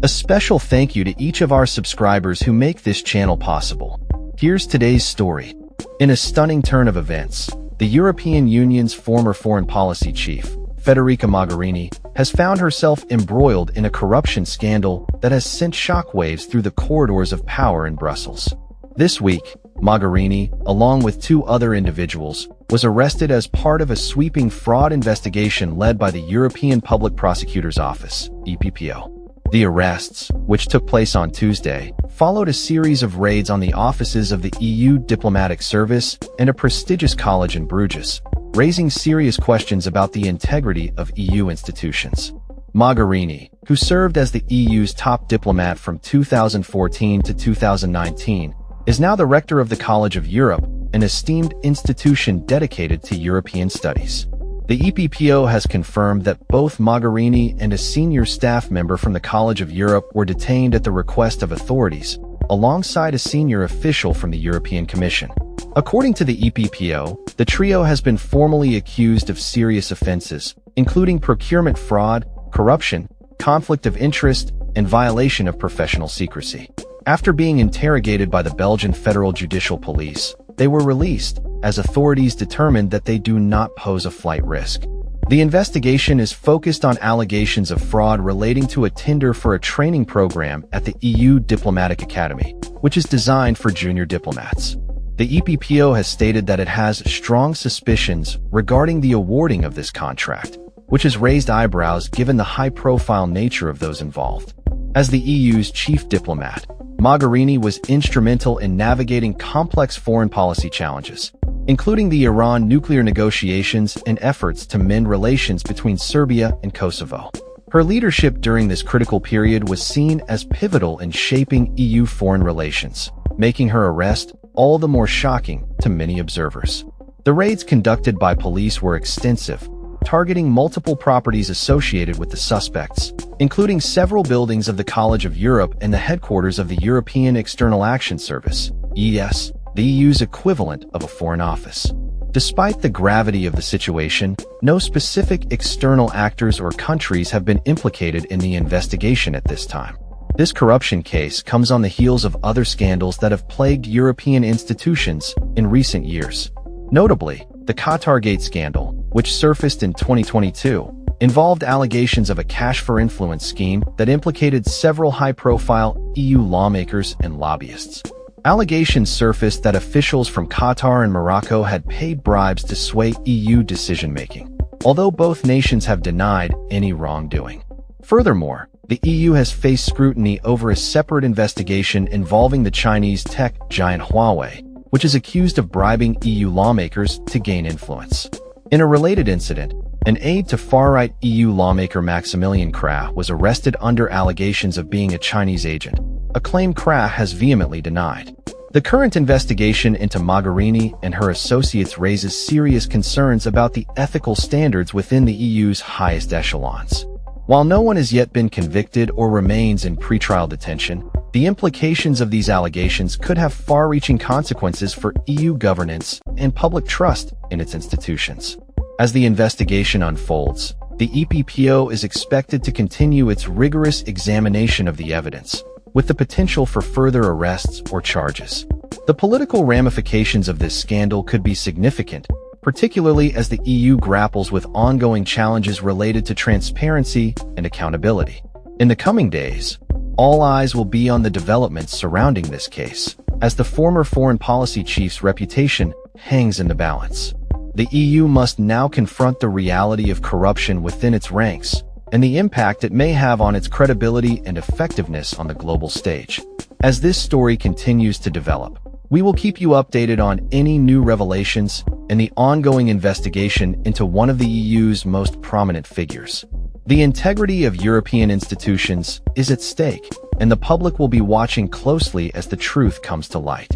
A special thank you to each of our subscribers who make this channel possible. Here's today's story. In a stunning turn of events, the European Union's former foreign policy chief, Federica Mogherini, has found herself embroiled in a corruption scandal that has sent shockwaves through the corridors of power in Brussels. This week, Mogherini, along with two other individuals, was arrested as part of a sweeping fraud investigation led by the European Public Prosecutor's Office, EPPO. The arrests, which took place on Tuesday, followed a series of raids on the offices of the EU Diplomatic Service and a prestigious college in Bruges, raising serious questions about the integrity of EU institutions. Mogherini, who served as the EU's top diplomat from 2014 to 2019, is now the rector of the College of Europe, an esteemed institution dedicated to European studies. The EPPO has confirmed that both Mogherini and a senior staff member from the College of Europe were detained at the request of authorities, alongside a senior official from the European Commission. According to the EPPO, the trio has been formally accused of serious offenses, including procurement fraud, corruption, conflict of interest, and violation of professional secrecy. After being interrogated by the Belgian Federal Judicial Police, they were released, as authorities determined that they do not pose a flight risk. The investigation is focused on allegations of fraud relating to a tender for a training program at the EU Diplomatic Academy, which is designed for junior diplomats. The EPPO has stated that it has strong suspicions regarding the awarding of this contract, which has raised eyebrows given the high-profile nature of those involved. As the EU's chief diplomat, Mogherini was instrumental in navigating complex foreign policy challenges, including the Iran nuclear negotiations and efforts to mend relations between Serbia and Kosovo. Her leadership during this critical period was seen as pivotal in shaping EU foreign relations, making her arrest all the more shocking to many observers. The raids conducted by police were extensive, targeting multiple properties associated with the suspects, including several buildings of the College of Europe and the headquarters of the European External Action Service, ES, the EU's equivalent of a foreign office. Despite the gravity of the situation, no specific external actors or countries have been implicated in the investigation at this time. This corruption case comes on the heels of other scandals that have plagued European institutions in recent years. Notably, the Qatargate scandal, which surfaced in 2022, involved allegations of a cash-for-influence scheme that implicated several high-profile EU lawmakers and lobbyists. Allegations surfaced that officials from Qatar and Morocco had paid bribes to sway EU decision-making, although both nations have denied any wrongdoing. Furthermore, the EU has faced scrutiny over a separate investigation involving the Chinese tech giant Huawei, which is accused of bribing EU lawmakers to gain influence. In a related incident, an aide to far-right EU lawmaker Maximilian Krah was arrested under allegations of being a Chinese agent, a claim Krah has vehemently denied. The current investigation into Mogherini and her associates raises serious concerns about the ethical standards within the EU's highest echelons. While no one has yet been convicted or remains in pretrial detention, the implications of these allegations could have far-reaching consequences for EU governance and public trust in its institutions. As the investigation unfolds, the EPPO is expected to continue its rigorous examination of the evidence, with the potential for further arrests or charges. The political ramifications of this scandal could be significant, particularly as the EU grapples with ongoing challenges related to transparency and accountability. In the coming days, all eyes will be on the developments surrounding this case, as the former foreign policy chief's reputation hangs in the balance. The EU must now confront the reality of corruption within its ranks and the impact it may have on its credibility and effectiveness on the global stage. As this story continues to develop, we will keep you updated on any new revelations and the ongoing investigation into one of the EU's most prominent figures. The integrity of European institutions is at stake, and the public will be watching closely as the truth comes to light.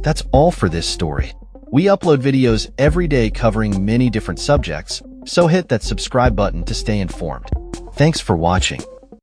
That's all for this story. We upload videos every day covering many different subjects, so hit that subscribe button to stay informed. Thanks for watching.